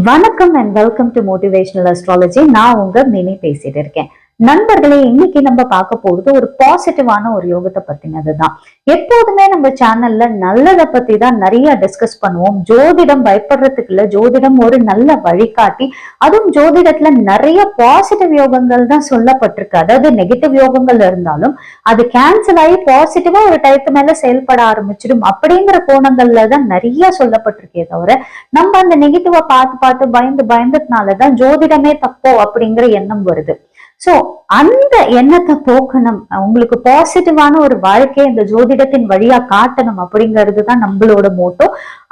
வணக்கம் and welcome to motivational astrology. நான் உங்க மினி பேசிட்டு இருக்கேன். நண்பர்களே, இன்னைக்கு நம்ம பார்க்க போறது ஒரு பாசிட்டிவான ஒரு யோகத்தை பத்தினதுதான். எப்போதுமே நம்ம சேனல்ல நல்லதை பத்தி தான் நிறைய டிஸ்கஸ் பண்ணுவோம். ஜோதிடம் பயப்படுறதுக்கு இல்ல, ஜோதிடம் ஒரு நல்ல வழிகாட்டி. அதுவும் ஜோதிடத்துல நிறைய பாசிட்டிவ் யோகங்கள் தான் சொல்லப்பட்டிருக்கு. அதாவது நெகட்டிவ் யோகங்கள் இருந்தாலும் அது கேன்சல் ஆகி பாசிட்டிவா ஒரு டயத்து மேல செயல்பட ஆரம்பிச்சிடும் அப்படிங்கிற கோணங்கள்ல தான் நிறைய சொல்லப்பட்டிருக்கே தவிர நம்ம அந்த நெகட்டிவா பார்த்து பார்த்து பயந்ததுனாலதான் ஜோதிடமே தப்போ அப்படிங்கிற எண்ணம் வருது. சோ அந்த எண்ணத்தை போக்கணும், உங்களுக்கு பாசிட்டிவான ஒரு வாழ்க்கையை இந்த ஜோதிடத்தின் வழியா காட்டணும் அப்படிங்கிறது தான் நம்மளோட மோட்டோ.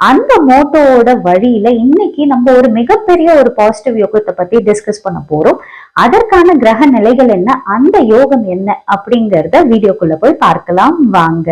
அந்த மோட்டோவோட வழியில இன்னைக்கு நம்ம ஒரு மிகப்பெரிய ஒரு பாசிட்டிவ் யோகத்தை பத்தி டிஸ்கஸ் பண்ண போறோம். அதற்கான கிரக நிலைகள் என்ன, அந்த யோகம் என்ன அப்படிங்கறத வீடியோக்குள்ள போய் பார்க்கலாம் வாங்க.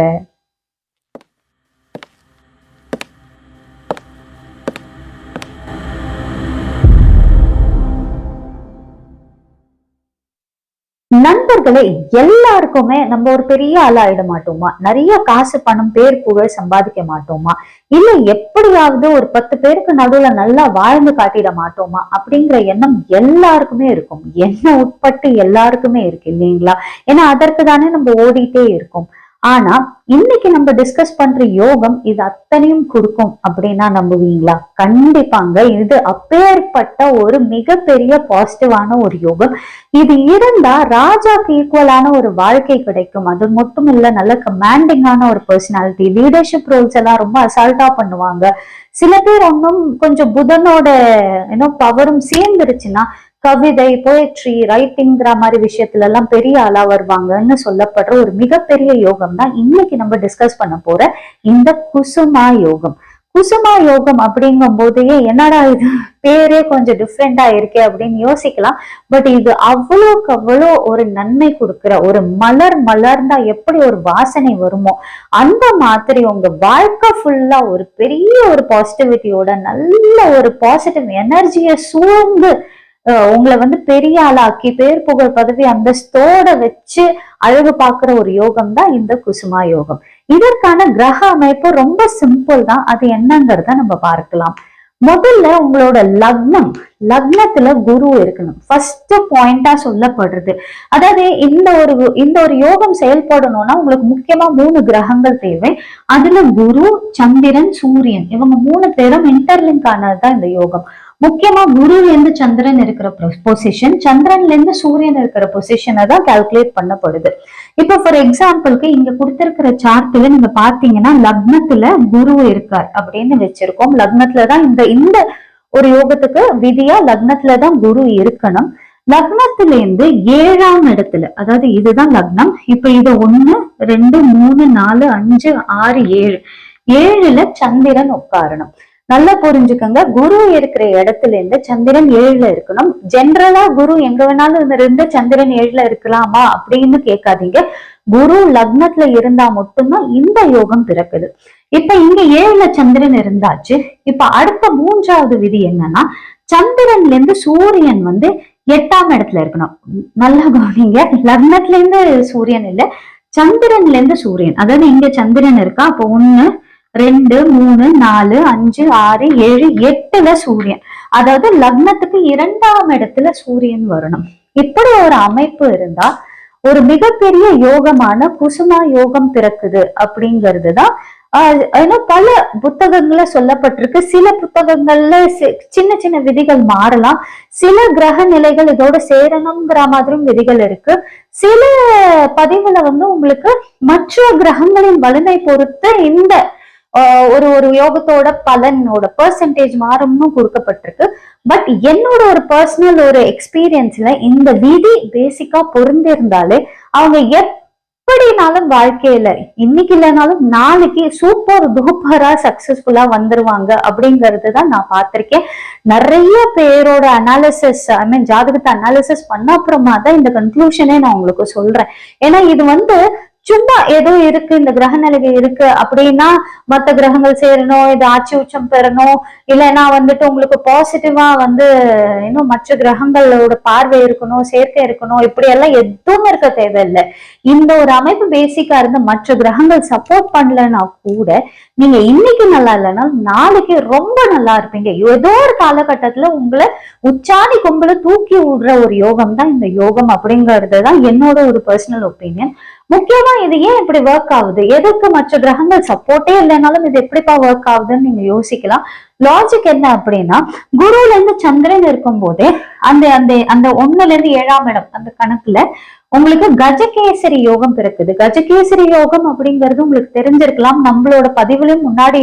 நண்பர்களே, எல்லாருக்குமே நம்ம ஒரு பெரிய ஆளாயிட மாட்டோமா? நிறைய காசு பணம் பேர் புகழ் சம்பாதிக்க மாட்டோமா? இல்ல எப்படியாவது ஒரு 10 பேருக்கு நடுவுல நல்லா வாழ்ந்து காட்டிட மாட்டோமா அப்படிங்கிற எண்ணம் எல்லாருக்குமே இருக்கும். என்ன உட்பட்டு எல்லாருக்குமே இருக்கு இல்லைங்களா? ஏன்னா அதற்கு தானே நம்ம ஓடிட்டே இருக்கோம். ஆனா இன்னைக்கு நம்ம டிஸ்கஸ் பண்ற யோகம் இது அத்தனையும் கொடுக்கும் அப்படின்னா நம்புவீங்களா? கண்டிப்பாங்க. இது அப்பேற்பட்ட ஒரு மிகப்பெரிய பாசிட்டிவான ஒரு யோகம். இது இருந்தா ராஜாக்கு ஈக்குவலான ஒரு வாழ்க்கை கிடைக்கும். அது மட்டும் இல்ல, நல்ல கமாண்டிங்கான ஒரு பர்சனாலிட்டி, லீடர்ஷிப் ரோல்ஸ் எல்லாம் ரொம்ப அசால்ட்டா பண்ணுவாங்க. சில பேர் ஒன்னும் கொஞ்சம் புதனோட பவரும் சேர்ந்துருச்சுன்னா கவிதை, போயட்ரி, ரைட்டிங்கிற மாதிரி விஷயத்துல எல்லாம் பெரிய ஆளா வருவாங்கன்னு சொல்லப்படுற ஒரு மிகப்பெரிய யோகம் தான் இன்னைக்கு நம்ம டிஸ்கஸ் பண்ண போற இந்த குசுமா யோகம். குசுமா யோகம் அப்படிங்கும் போதே என்னடா இது பேரே கொஞ்சம் டிஃப்ரெண்டா இருக்கே அப்படின்னு யோசிக்கலாம். பட் இது அவ்வளோக்கு அவ்வளோ ஒரு நன்மை கொடுக்குற ஒரு மலர்ந்தா எப்படி ஒரு வாசனை வருமோ அந்த மாதிரி உங்க வாழ்க்கை ஃபுல்லா ஒரு பெரிய ஒரு பாசிட்டிவிட்டியோட நல்ல ஒரு பாசிட்டிவ் எனர்ஜியை சூழ்ந்து உங்களை பெரிய ஆளாக்கி பேர் புகழ் பதவி அந்தஸ்தோட வச்சு அழகு பார்க்கிற ஒரு யோகம் தான் இந்த குசுமா யோகம். இதற்கான கிரக அமைப்பு ரொம்ப சிம்பிள் தான். அது என்னங்கிறத நம்ம பார்க்கலாம். முதல்ல உங்களோட லக்னத்துல குரு இருக்கணும். ஃபர்ஸ்ட் பாயிண்டா சொல்லப்படுறது. அதாவது இந்த ஒரு யோகம் செயல்படணும்னா உங்களுக்கு முக்கியமா 3 கிரகங்கள் தேவை. அதுல குரு, சந்திரன், சூரியன் இவங்க 3 பேரும் இன்டர்லிங்க் ஆனதுதான் இந்த யோகம். முக்கியமா குருல இருந்து சந்திரன் இருக்கிற பொசிஷன், சந்திரன்ல இருந்து சூரியன் இருக்கிற பொசிஷனை தான் கால்குலேட் பண்ணப்படுது. இப்ப ஃபார் எக்ஸாம்பிளுக்கு இங்க கொடுத்திருக்கிற சார்ட்ல நீங்க பாத்தீங்கன்னா லக்னத்துல குரு இருக்கார் அப்படின்னு வச்சிருக்கோம். லக்னத்துலதான் இந்த ஒரு யோகத்துக்கு விதியா லக்னத்துலதான் குரு இருக்கணும். லக்னத்துல இருந்து 7ஆம் இடத்துல, அதாவது இதுதான் லக்னம். இப்ப இது 1 2 3 4 5 6 7 7ல சந்திரன் உட்காரணும். நல்லா புரிஞ்சுக்கோங்க. குரு இருக்கிற இடத்துல இருந்து சந்திரன் 7ல இருக்கணும். ஜென்ரலா குரு எங்க வேணாலும் இருந்து சந்திரன் 7ல இருக்கலாமா அப்படின்னு கேட்காதீங்க. குரு லக்னத்துல இருந்தா மட்டும்தான் இந்த யோகம் பிறக்குது. இப்ப இங்க 7ல சந்திரன் இருந்தாச்சு. இப்ப அடுத்த 3வது விதி என்னன்னா, சந்திரன்ல இருந்து சூரியன் 8ஆம் இடத்துல இருக்கணும். நல்லா கவனிங்க. லக்னத்துல இருந்து சூரியன் இல்ல, சந்திரன்ல இருந்து சூரியன். அதாவது இங்க சந்திரன் இருக்கா, அப்ப 1 2 3 4 5 6 7 8ல சூரியன். அதாவது லக்னத்துக்கு 2ஆம் இடத்துல சூரியன் வரணும். இப்படி ஒரு அமைப்பு இருந்தா ஒரு மிகப்பெரிய யோகமான குசுமா யோகம் பிறக்குது அப்படிங்கிறதுதான் பல புத்தகங்கள்ல சொல்லப்பட்டிருக்கு. சில புத்தகங்கள்ல சின்ன சின்ன விதிகள் மாறலாம். சில கிரக நிலைகள் இதோட சேரணுங்கிற மாதிரியும் விதிகள் இருக்கு. சில பதிவுல உங்களுக்கு மற்ற கிரகங்களின் வலிமை பொறுத்து இந்த ஒரு யோகத்தோட பலனோட பெர்சன்டேஜ் மாறும்னு கொடுக்கப்பட்டிருக்கு. பட் என்னோட ஒரு பர்சனல் ஒரு எக்ஸ்பீரியன்ஸ்ல இந்த விதி பேசிக்கா பொருந்திருந்தாலே அவங்க எப்படினாலும் வாழ்க்கையில இன்னைக்கு இல்லைனாலும் நாளைக்கு சூப்பர் டூப்பரா சக்சஸ்ஃபுல்லா வந்துருவாங்க அப்படிங்கிறது தான் நான் பார்த்திருக்கேன். நிறைய பேரோட அனாலிசிஸ், ஜாதகத்தை அனாலிசிஸ் பண்ண அப்புறமா தான் இந்த கன்க்ளூஷனே நான் உங்களுக்கு சொல்றேன். ஏன்னா இது சும்மா ஏதோ இருக்கு, இந்த கிரக நிலைகள் இருக்கு அப்படின்னா மத்த கிரகங்கள் சேரணும், இது ஆட்சி உச்சம் பெறணும், இல்லைன்னா வந்துட்டு உங்களுக்கு பாசிட்டிவா வந்து இன்னும் மற்ற கிரகங்களோட பார்வை இருக்கணும், சேர்க்கை இருக்கணும், இப்படி எல்லாம் எதுவும் இருக்க தேவையில்லை. இந்த ஒரு அமைப்பு பேசிக்கா இருந்து மற்ற கிரகங்கள் சப்போர்ட் பண்ணலன்னா கூட நீங்க இன்னைக்கு நல்லா இல்லைன்னா நாளைக்கு ரொம்ப நல்லா இருப்பீங்க. ஏதோ ஒரு காலகட்டத்துல உங்களை உச்சாணி கொம்புல தூக்கி விடுற ஒரு யோகம் தான் இந்த யோகம் அப்படிங்கிறது தான் என்னோட ஒரு பர்சனல் ஒப்பீனியன். முக்கியமா இது ஏன் இப்படி ஒர்க் ஆகுது, எதுக்கு மற்ற கிரகங்கள் சப்போர்ட்டே இல்லைனாலும் இது எப்படிப்பா ஒர்க் ஆகுதுன்னு நீங்க யோசிக்கலாம். லாஜிக் என்ன அப்படின்னா, குருல இருந்து சந்திரன் இருக்கும் போதே அந்த அந்த அந்த 1ல இருந்து 7ஆம் இடம் அந்த கணக்குல உங்களுக்கு கஜகேசரி யோகம் பிறக்குது. கஜகேசரி யோகம் அப்படிங்கிறது உங்களுக்கு தெரிஞ்சிருக்கலாம், நம்மளோட பதிவுலயும் முன்னாடி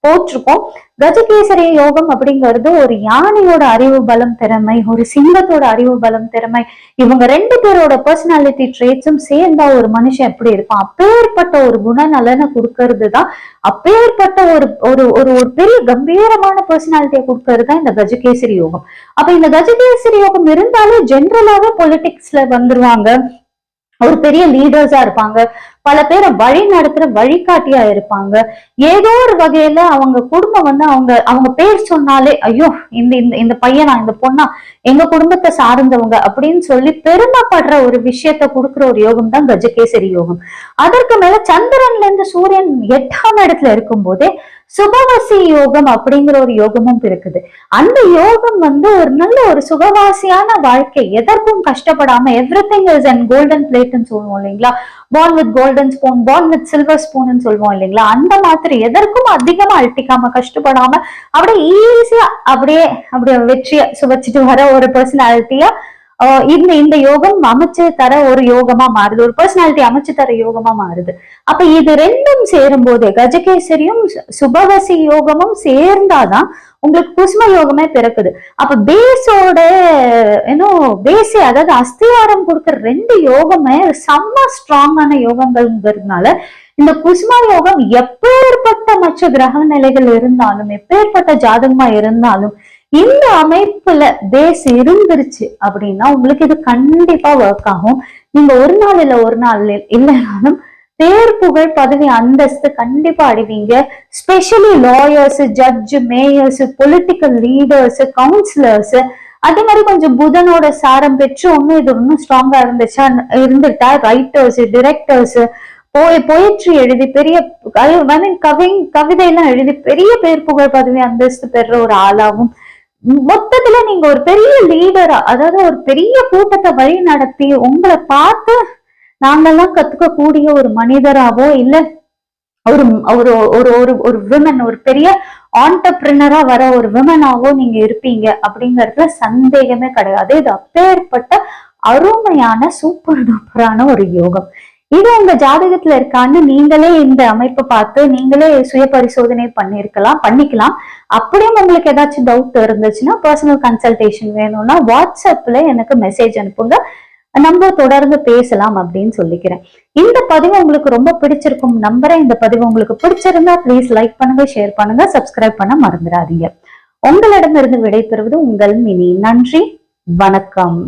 போட்டிருக்கோம். கஜகேசரி யோகம் அப்படிங்கிறது ஒரு யானையோட அறிவு பலம் திறமை, ஒரு சிங்கத்தோட அறிவு பலம் திறமை, இவங்க 2 பேரோட பர்சனாலிட்டி ட்ரேட்ஸும் சேர்ந்தா ஒரு மனுஷன் எப்படி இருப்பான், அப்பேற்பட்ட ஒரு குணநலனை கொடுக்கறது தான், அப்பேற்பட்ட ஒரு ஒரு ஒரு ஒரு பெரிய கம்பீரமான பர்சனாலிட்டியை கொடுக்கறது தான் இந்த கஜகேசரி யோகம். அப்ப இந்த கஜகேசரி யோகம் இருந்தாலே ஜென்ரலாவே பொலிட்டிக்ஸ்ல வந்துருவாங்க, ஒரு பெரிய லீடர்ஸா இருப்பாங்க, பல பேரை வழி நடத்துற வழிகாட்டியா இருப்பாங்க. ஏதோ ஒரு வகையில அவங்க குடும்பம் வந்து அவங்க அவங்க பேர் சொன்னாலே ஐயோ இந்த இந்த இந்த பையனா இந்த பொண்ணா எங்க குடும்பத்தை சார்ந்தவங்க அப்படின்னு சொல்லி பெருமைப்படுற ஒரு விஷயத்த கொடுக்குற ஒரு யோகம் தான் கஜகேசரி யோகம். அதற்கு மேல சந்திரன்ல இருந்து சூரியன் 8ஆம் இடத்துல இருக்கும் போதே சுபவசி யோகம் அப்படிங்கிற ஒரு யோகமும் இருக்குது. அந்த யோகம் வந்து ஒரு நல்ல ஒரு சுகவாசியான வாழ்க்கை, எதற்கும் கஷ்டப்படாம எவ்ரிதிங் இஸ் அண்ட் கோல்டன் பிளேட்னு சொல்லுவோம் இல்லைங்களா, born with golden spoon, born with silver spoon சொல்லுவோம் இல்லைங்களா, அந்த மாதிரி எதற்கும் அதிகமா அழட்டிக்காம கஷ்டப்படாம அப்படியே ஈஸியா அப்படியே அப்படியே வெற்றிய சுவைச்சிட்டு வர ஒரு பர்சனாலிட்டியா இந்த இந்த யோகம் அமைச்சு தர ஒரு யோகமா மாறுது, ஒரு பர்சனாலிட்டி அமைச்சு தர யோகமா மாறுது. அப்ப இது ரெண்டும் சேரும் போது கஜகேசரியும் சுபவசி யோகமும் சேர்ந்தாதான் உங்களுக்கு குசும யோகமே பிறக்குது. அப்ப பேஸோட பேஸே அதாவது அஸ்திவாரம் கொடுக்குற 2 யோகமே செம்ம ஸ்ட்ராங்கான யோகங்கள்ங்கிறதுனால இந்த குசும யோகம் எப்பேற்பட்ட மற்ற கிரக நிலைகள் இருந்தாலும் எப்பேற்பட்ட ஜாதகமா இருந்தாலும் இந்த அமைப்புல பேஸ் இருந்துருச்சு அப்படின்னா உங்களுக்கு இது கண்டிப்பா ஒர்க் ஆகும். நீங்க ஒரு நாள் இல்ல ஒரு நாள் இல்லைனாலும் பேர் புகழ் பதவி அந்தஸ்து கண்டிப்பா அடைவீங்க. Specially lawyers, judge, mayors, political leaders, councillors, அதே மாதிரி கொஞ்சம் புதனோட சாரம் பெற்று இது இன்னும் ஸ்ட்ராங்கா இருந்துட்டா ரைட்டர்ஸ், டிரெக்டர்ஸ், போயட்ரி எழுதி பெரிய கவிதை எல்லாம் எழுதி பெரிய பேர் புகழ் பதவி அந்தஸ்து பெற ஒரு ஆளாவும், மொத்தத்துல நீங்க ஒரு பெரிய லீடரா அதாவது ஒரு பெரிய கூட்டத்தை வழி நடத்தி உங்களை பார்த்து நாங்கெல்லாம் கத்துக்க கூடிய ஒரு மனிதராவோ இல்ல ஒரு ஒரு ஒரு ஒரு ஒரு விமன், ஒரு பெரிய ஆண்டர்பிரினரா வர ஒரு விமனாவோ நீங்க இருப்பீங்க அப்படிங்கறதுல சந்தேகமே கிடையாது. இது அப்பேற்பட்ட அருமையான சூப்பர் டூப்பரான ஒரு யோகம். இது உங்க ஜாதகத்துல இருக்கான்னு நீங்களே இந்த அமைப்பை பார்த்து நீங்களே சுய பரிசோதனை பண்ணிக்கலாம். அப்படியும் உங்களுக்கு ஏதாச்சும் டவுட் இருந்துச்சுன்னா பர்சனல் கன்சல்டேஷன் வேணும்னா வாட்ஸ்அப்ல எனக்கு மெசேஜ் அனுப்புங்க, நம்ம தொடர்ந்து பேசலாம் அப்படின்னு சொல்லிக்கிறேன். இந்த பதிவு உங்களுக்கு ரொம்ப பிடிச்சிருக்கும் நம்புறேன். இந்த பதிவு உங்களுக்கு பிடிச்சிருந்தா பிளீஸ் லைக் பண்ணுங்க, ஷேர் பண்ணுங்க, சப்ஸ்கிரைப் பண்ண மறந்துடாதீங்க. உங்களிடமிருந்து விடைபெறுவது உங்கள் மினி. நன்றி, வணக்கம்.